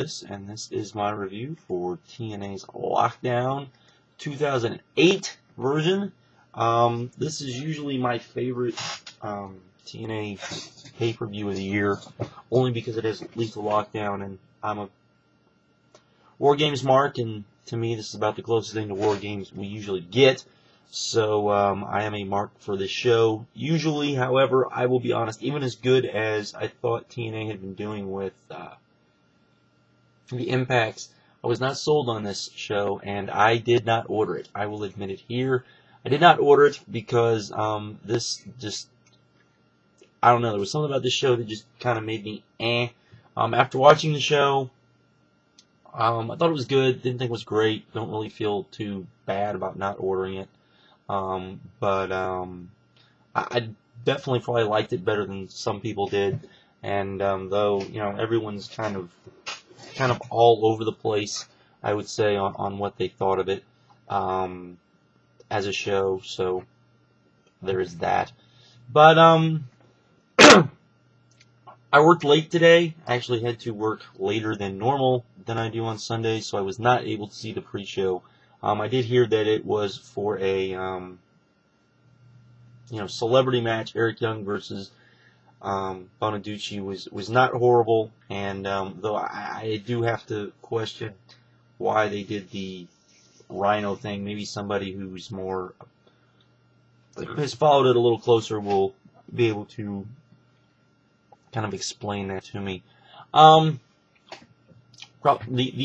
this, and this is my review for TNA's Lockdown 2008 version. This is usually my favorite TNA pay-per-view of the year, only because it has Lethal Lockdown, and I'm a War Games mark, and to me this is about the closest thing to War Games we usually get. So I am a mark for this show. Usually, however, I will be honest, even as good as I thought TNA had been doing with the Impacts, I was not sold on this show, and I did not order it. I will admit it here. I did not order it because this just, I don't know, there was something about this show that just kind of made me eh. After watching the show, I thought it was good, didn't think it was great, don't really feel too bad about not ordering it. But I definitely probably liked it better than some people did, and though, you know, everyone's kind of all over the place, I would say, on what they thought of it as a show, so there is that. But I worked late today. I actually had to work later than normal than I do on Sunday, so I was not able to see the pre-show. I did hear that it was for a celebrity match. Eric Young versus Bonaducci was not horrible, and though I do have to question why they did the Rhino thing. Maybe somebody who's more has followed it a little closer will be able to kind of explain that to me. The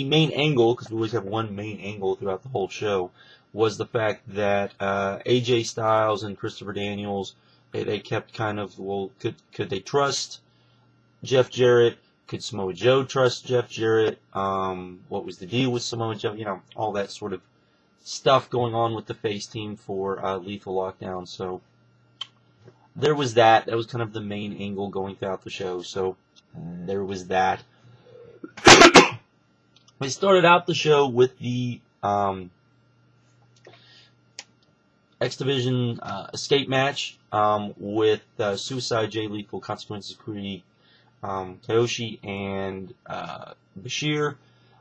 main angle, because we always have one main angle throughout the whole show, was the fact that AJ Styles and Christopher Daniels, they kept kind of, well, could they trust Jeff Jarrett? Could Samoa Joe trust Jeff Jarrett? What was the deal with Samoa Joe? You know, all that sort of stuff going on with the face team for Lethal Lockdown. So there was that. That was kind of the main angle going throughout the show. So there was that. We started out the show with the X Division Xcape match with Suicide, Jay Lethal, Consequences, Creed, Kiyoshi, and Bashir.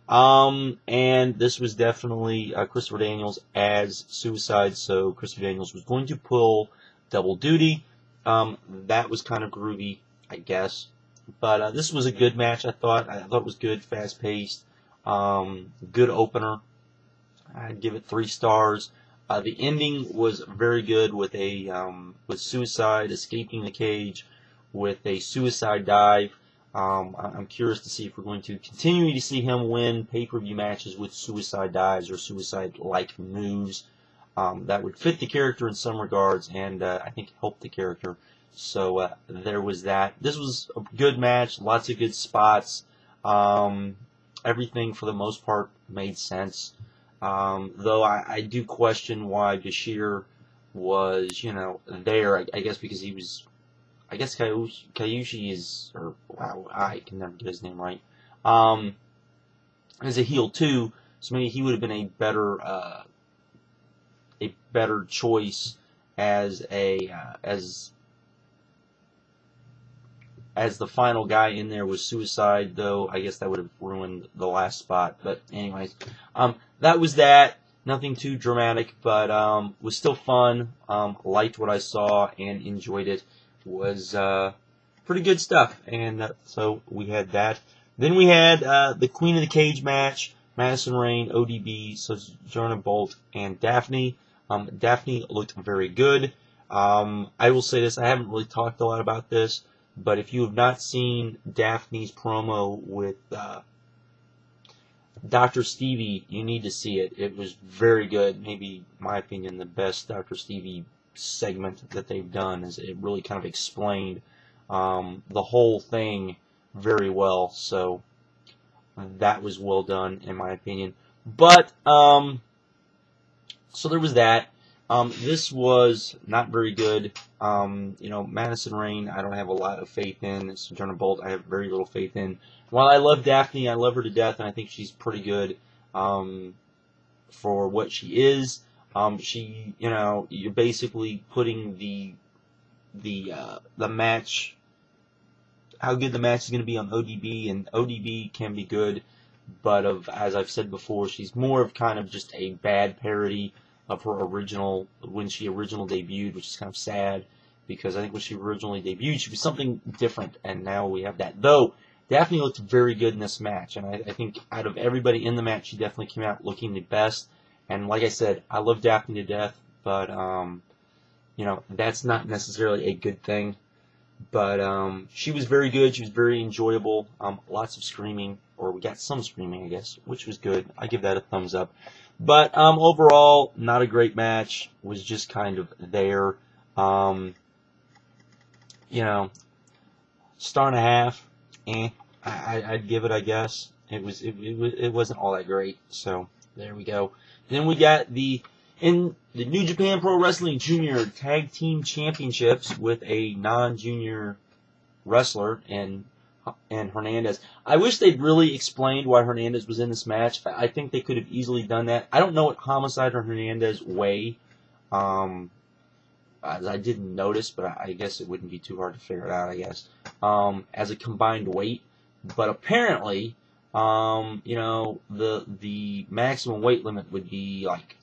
And this was definitely Christopher Daniels as Suicide, so Christopher Daniels was going to pull double duty. That was kind of groovy, I guess. But this was a good match, I thought. I thought it was good, fast-paced, good opener. I'd give it 3 stars. The ending was very good with with Suicide escaping the cage with a suicide dive. I'm curious to see if we're going to continue to see him win pay-per-view matches with suicide dives or suicide-like moves. That would fit the character in some regards, and I think help the character. So there was that. This was a good match, lots of good spots. Everything for the most part made sense. Though I do question why Bashir was, there. I guess because he was, I guess Kiyoshi is, or wow, I can never get his name right. As a heel too, so maybe he would have been a better choice as the final guy in there was Suicide, though I guess that would have ruined the last spot. But anyways, that was that. Nothing too dramatic, but was still fun. Liked what I saw and enjoyed it. Was pretty good stuff. And so we had that. Then we had the Queen of the Cage match. Madison, Rayne, ODB, Sojo Bolt, and Daffney. Daffney looked very good. I will say this, I haven't really talked a lot about this, but if you have not seen Daffney's promo with Dr. Stevie, you need to see it. It was very good. Maybe, in my opinion, the best Dr. Stevie segment that they've done. Is it really kind of explained the whole thing very well. So that was well done, in my opinion. But so there was that. This was not very good. Madison Rayne, I don't have a lot of faith in. Sojourner Bolt, I have very little faith in. While I love Daffney, I love her to death, and I think she's pretty good for what she is. You're basically putting the match, how good the match is going to be on ODB, and ODB can be good. but as I've said before, she's more of kind of just a bad parody of her original, when she originally debuted, which is kind of sad, because I think when she originally debuted, she was something different, and now we have that. Though, Daffney looked very good in this match, and I think out of everybody in the match, she definitely came out looking the best. And like I said, I love Daffney to death, but, you know, that's not necessarily a good thing. But she was very good. She was very enjoyable. Lots of screaming, or we got some screaming, I guess, which was good. I give that a thumbs up. But overall, not a great match. Was just kind of there. You know, star and a half. I'd give it, I guess. It wasn't all that great. So there we go. Then we got in the New Japan Pro Wrestling Junior Tag Team Championships with a non-junior wrestler and Hernandez. I wish they'd really explained why Hernandez was in this match. I think they could have easily done that. I don't know what Homicide or Hernandez weigh. I didn't notice, but I guess it wouldn't be too hard to figure it out, I guess. As a combined weight. But apparently, you know, the maximum weight limit would be like,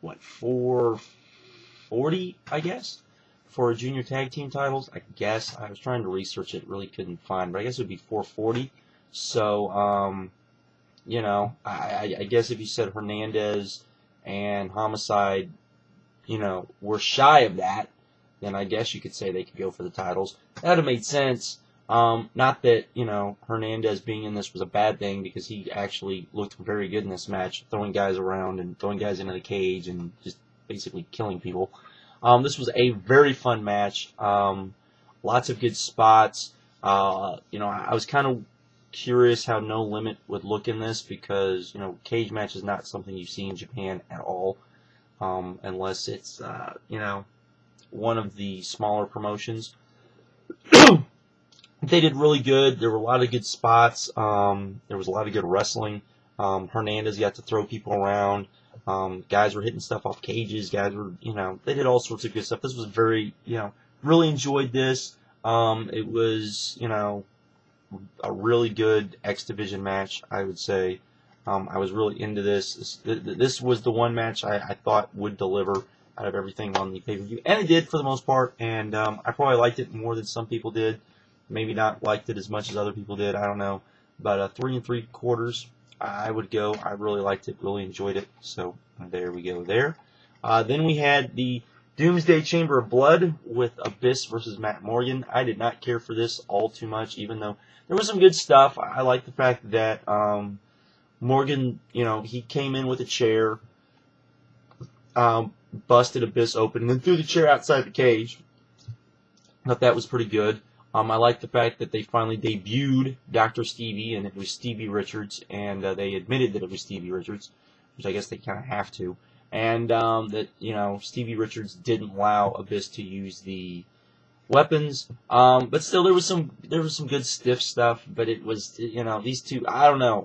what, 440, I guess, for junior tag team titles, I guess. I was trying to research it, really couldn't find, but I guess it would be 440. So, you know, I guess if you said Hernandez and Homicide, you know, were shy of that, then I guess you could say they could go for the titles. That would have made sense. Not that, you know, Hernandez being in this was a bad thing, because he actually looked very good in this match, throwing guys around and throwing guys into the cage and just basically killing people. This was a very fun match. Lots of good spots. You know, I was kind of curious how No Limit would look in this, because, you know, cage match is not something you see in Japan at all, unless it's, you know, one of the smaller promotions. They did really good. There were a lot of good spots. There was a lot of good wrestling. Hernandez got to throw people around. Guys were hitting stuff off cages. Guys were, you know, they did all sorts of good stuff. This was very, you know, really enjoyed this. It was, you know, a really good X Division match, I would say. I was really into this. This was the one match I thought would deliver out of everything on the pay-per-view. And it did for the most part. And I probably liked it more than some people did. Maybe not liked it as much as other people did. I don't know. But 3 3/4, I would go. I really liked it. Really enjoyed it. So there we go there. Then we had the Doomsday Chamber of Blood with Abyss versus Matt Morgan. I did not care for this all too much, even though there was some good stuff. I like the fact that Morgan, you know, he came in with a chair, busted Abyss open, and then threw the chair outside the cage. I thought that was pretty good. I like the fact that they finally debuted Dr. Stevie, and it was Stevie Richards, and they admitted that it was Stevie Richards, which I guess they kind of have to. And that, you know, Stevie Richards didn't allow Abyss to use the weapons. But still, there was some good stiff stuff. But it was, you know, these two, I don't know.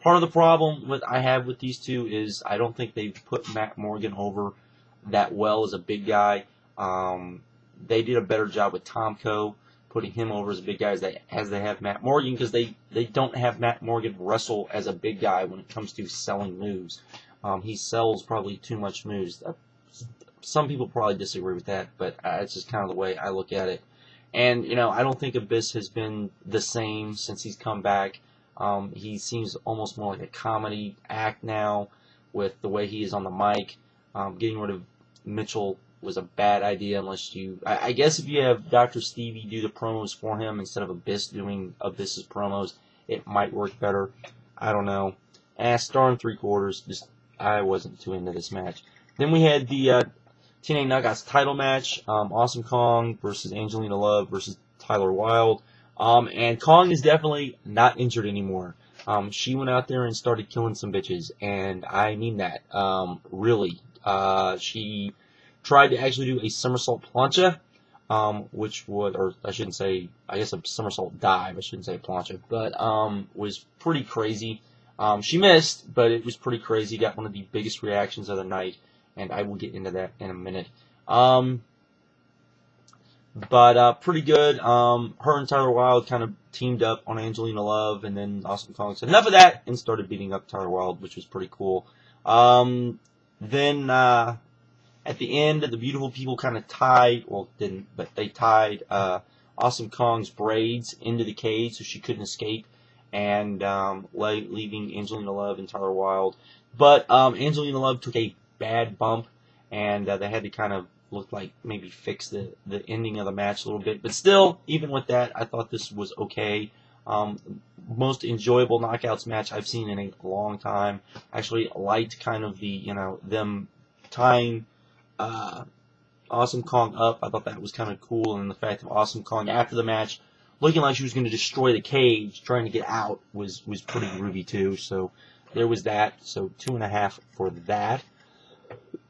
Part of the problem I have with these two is I don't think they've put Matt Morgan over that well as a big guy. They did a better job with Tomko, putting him over as a big guy as they have Matt Morgan, because they don't have Matt Morgan wrestle as a big guy when it comes to selling moves. He sells probably too much moves. Some people probably disagree with that, but it's just kind of the way I look at it. And, you know, I don't think Abyss has been the same since he's come back. He seems almost more like a comedy act now with the way he is on the mic. Getting rid of Mitchell was a bad idea unless you... I guess if you have Dr. Stevie do the promos for him instead of Abyss doing Abyss's promos, it might work better. I don't know. Star and 3/4, just I wasn't too into this match. Then we had the TNA Knockouts title match, Awesome Kong versus Angelina Love versus Tyler Wilde. And Kong is definitely not injured anymore. She went out there and started killing some bitches, and I mean that. Really. She tried to actually do a somersault plancha, which would, or I shouldn't say, I guess a somersault dive, I shouldn't say plancha, but was pretty crazy. She missed, but it was pretty crazy. Got one of the biggest reactions of the night, and I will get into that in a minute. But pretty good. Her and Tyler Wilde kind of teamed up on Angelina Love, and then Awesome Kong said enough of that and started beating up Tyler Wilde, which was pretty cool. Then at the end, the beautiful people kind of tied, well, didn't, but they tied Awesome Kong's braids into the cage so she couldn't escape, and leaving Angelina Love and Tyler Wilde. But Angelina Love took a bad bump, and they had to kind of look like maybe fix the ending of the match a little bit. But still, even with that, I thought this was okay. Most enjoyable knockouts match I've seen in a long time. Actually liked kind of the, them tying Awesome Kong up. I thought that was kind of cool, and the fact of Awesome Kong after the match looking like she was going to destroy the cage, trying to get out, was pretty groovy too. So there was that. So 2.5 for that.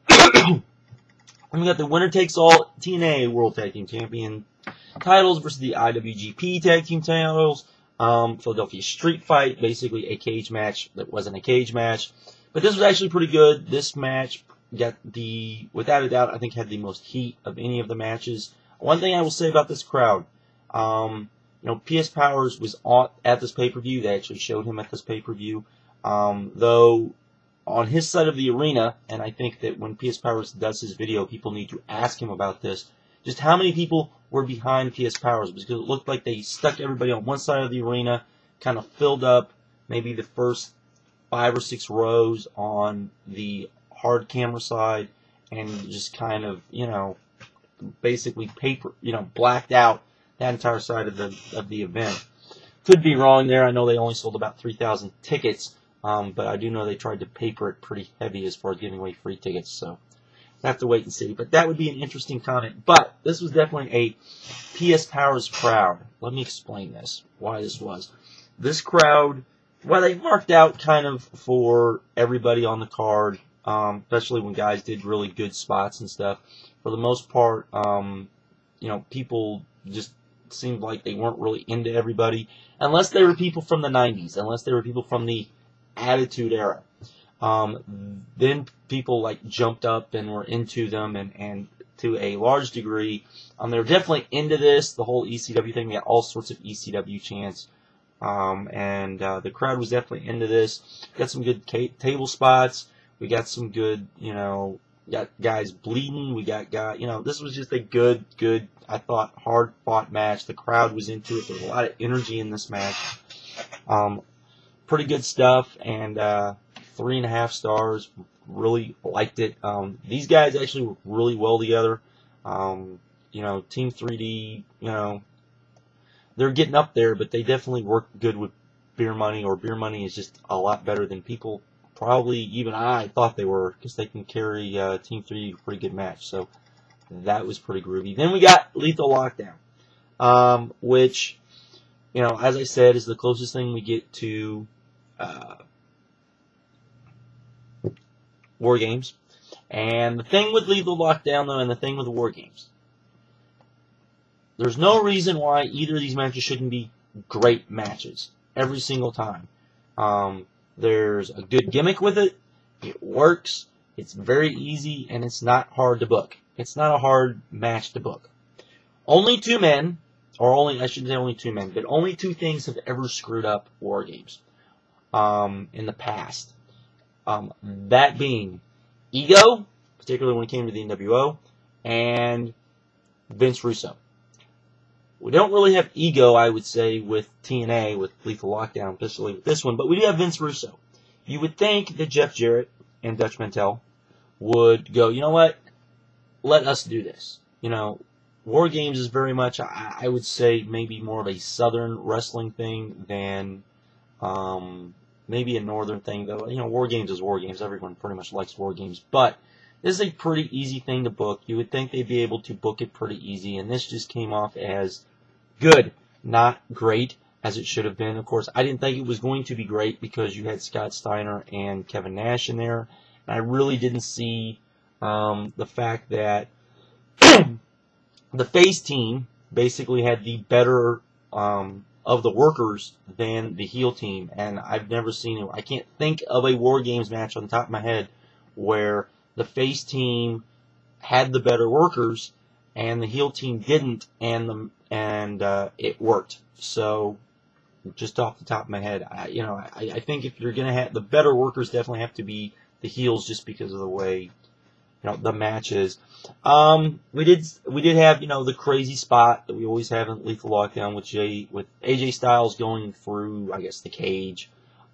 And we got the winner takes all TNA World Tag Team Champion titles versus the IWGP Tag Team titles. Philadelphia Street Fight, basically a cage match that wasn't a cage match. But this was actually pretty good. This match got without a doubt, I think had the most heat of any of the matches. One thing I will say about this crowd, P.S. Powers was at this pay-per-view. They actually showed him at this pay-per-view. Though on his side of the arena, and I think that when P.S. Powers does his video, people need to ask him about this, just how many people were behind P.S. Powers, because it looked like they stuck everybody on one side of the arena, kind of filled up maybe the first 5 or 6 rows on the hard camera side, and just kind of, basically blacked out that entire side of the event. Could be wrong there. I know they only sold about 3,000 tickets, but I do know they tried to paper it pretty heavy as far as giving away free tickets, so I have to wait and see. But that would be an interesting comment. But this was definitely a P.S. Powers crowd. Let me explain this, why this was. This crowd, well, they marked out kind of for everybody on the card, especially when guys did really good spots and stuff. For the most part, people just seemed like they weren't really into everybody, unless they were people from the 90s, unless they were people from the Attitude Era. Then people jumped up and were into them, and to a large degree, they were definitely into this, the whole ECW thing. We got all sorts of ECW chants, and the crowd was definitely into this. Got some good table spots. We got some good, got guys bleeding. We got this was just a good, I thought, hard-fought match. The crowd was into it. There was a lot of energy in this match. Pretty good stuff, and 3.5 stars. Really liked it. These guys actually work really well together. Team 3D, they're getting up there, but they definitely work good with Beer Money, or Beer Money is just a lot better than people, probably even I thought they were, because they can carry Team 3D a pretty good match. So that was pretty groovy. Then we got Lethal Lockdown, which, as I said, is the closest thing we get to War Games. And the thing with Lethal Lockdown, though, and the thing with the War Games, there's no reason why either of these matches shouldn't be great matches every single time. There's a good gimmick with it. It works. It's very easy, and it's not hard to book. It's not a hard match to book. Only 2 men, I shouldn't say only 2 men, but only 2 things have ever screwed up War Games in the past. That being Ego, particularly when it came to the NWO, and Vince Russo. We don't really have Ego, I would say, with TNA, with Lethal Lockdown, especially with this one, but we do have Vince Russo. You would think that Jeff Jarrett and Dutch Mantell would go, you know what, let us do this. War Games is very much, I would say, maybe more of a Southern wrestling thing than maybe a Northern thing, though. War Games is War Games. Everyone pretty much likes War Games, but this is a pretty easy thing to book. You would think they'd be able to book it pretty easy, and this just came off as good, not great, as it should have been. Of course, I didn't think it was going to be great because you had Scott Steiner and Kevin Nash in there, and I really didn't see the fact that the face team basically had the better of the workers than the heel team, and I've never seen it. I can't think of a War Games match on the top of my head where the face team had the better workers and the heel team didn't, and it worked. So, just off the top of my head, I think if you're gonna have the better workers, definitely have to be the heels, just because of the way the match is. We did have the crazy spot that we always have in Lethal Lockdown with AJ Styles going through, I guess, the cage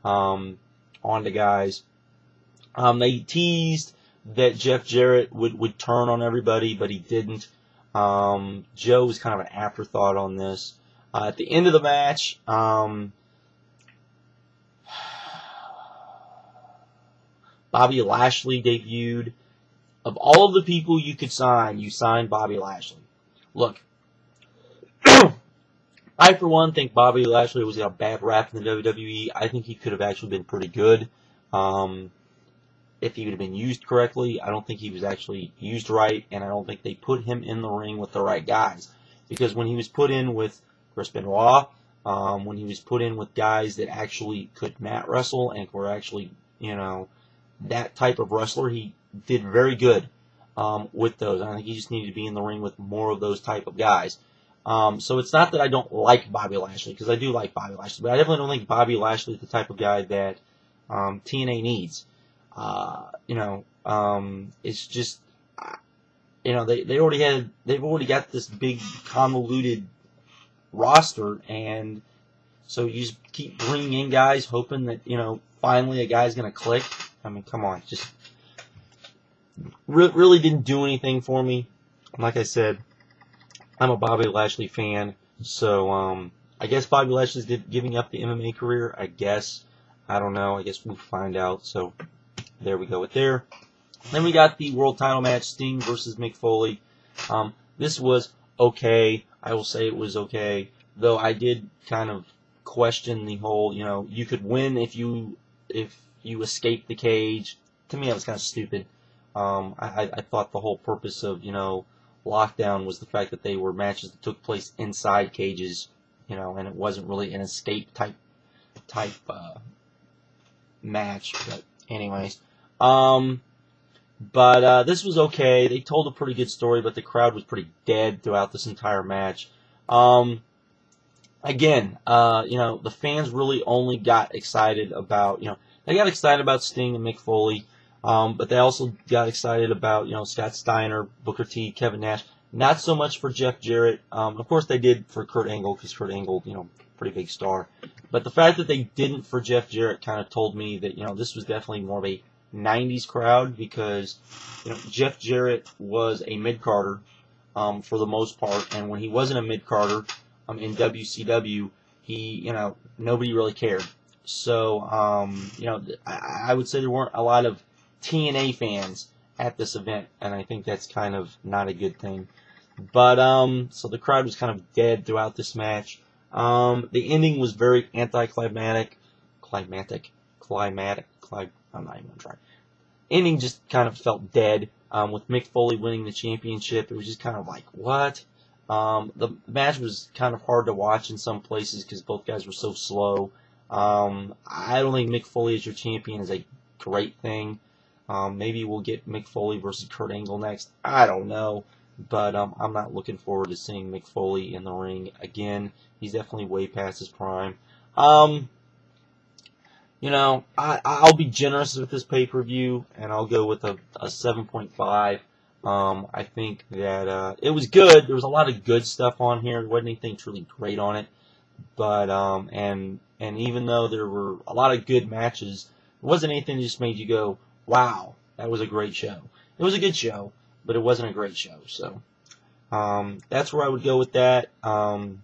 on the guys. They teased that Jeff Jarrett would turn on everybody, but he didn't. Joe was kind of an afterthought on this. At the end of the match, Bobby Lashley debuted. Of all of the people you could sign, you signed Bobby Lashley. Look, I for one think Bobby Lashley was a bad rap in the WWE. I think he could have actually been pretty good if he would have been used correctly. I don't think he was actually used right, and I don't think they put him in the ring with the right guys. Because when he was put in with Chris Benoit, when he was put in with guys that actually could mat wrestle and were actually, that type of wrestler, he did very good with those. I think he just needed to be in the ring with more of those type of guys. So it's not that I don't like Bobby Lashley, because I do like Bobby Lashley, but I definitely don't think Bobby Lashley is the type of guy that TNA needs. It's just, they've already got this big convoluted roster, and so you just keep bringing in guys, hoping that finally a guy's gonna click. I mean, come on, just really didn't do anything for me. Like I said, I'm a Bobby Lashley fan, so I guess Bobby Lashley's giving up the MMA career. I guess, I don't know. I guess we'll find out. So there we go with there. Then we got the world title match, Sting versus Mick Foley. This was okay. I will say it was okay, though I did kind of question the whole, you could win if you escape the cage. To me, that was kind of stupid. I thought the whole purpose of, Lockdown was the fact that they were matches that took place inside cages, and it wasn't really an escape type match. But anyways, this was okay. They told a pretty good story, but the crowd was pretty dead throughout this entire match. Again, the fans really only got excited about, they got excited about Sting and Mick Foley. But they also got excited about, Scott Steiner, Booker T, Kevin Nash. Not so much for Jeff Jarrett. Of course they did for Kurt Angle, because Kurt Angle, pretty big star. But the fact that they didn't for Jeff Jarrett kind of told me that, this was definitely more of a 90s crowd, because, Jeff Jarrett was a mid-carder, for the most part. And when he wasn't a mid-carder, in WCW, he, nobody really cared. So, I would say there weren't a lot of TNA fans at this event, and I think that's kind of not a good thing. But, so the crowd was kind of dead throughout this match. The ending was very anticlimactic. I'm not even gonna try. Ending just kind of felt dead, with Mick Foley winning the championship. It was just kind of like, what? The match was kind of hard to watch in some places, because both guys were so slow. I don't think Mick Foley as your champion is a great thing. Maybe we'll get Mick Foley versus Kurt Angle next. I don't know. But I'm not looking forward to seeing Mick Foley in the ring again. He's definitely way past his prime. I'll be generous with this pay-per-view, and I'll go with a 7.5. I think that it was good. There was a lot of good stuff on here. There wasn't anything truly great on it. But, and even though there were a lot of good matches, it wasn't anything that just made you go, wow, that was a great show. It was a good show, but it wasn't a great show. So, that's where I would go with that. It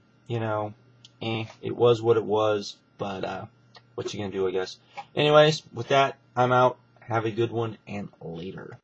was what it was, but, what you gonna do, I guess. Anyways, with that, I'm out. Have a good one, and later.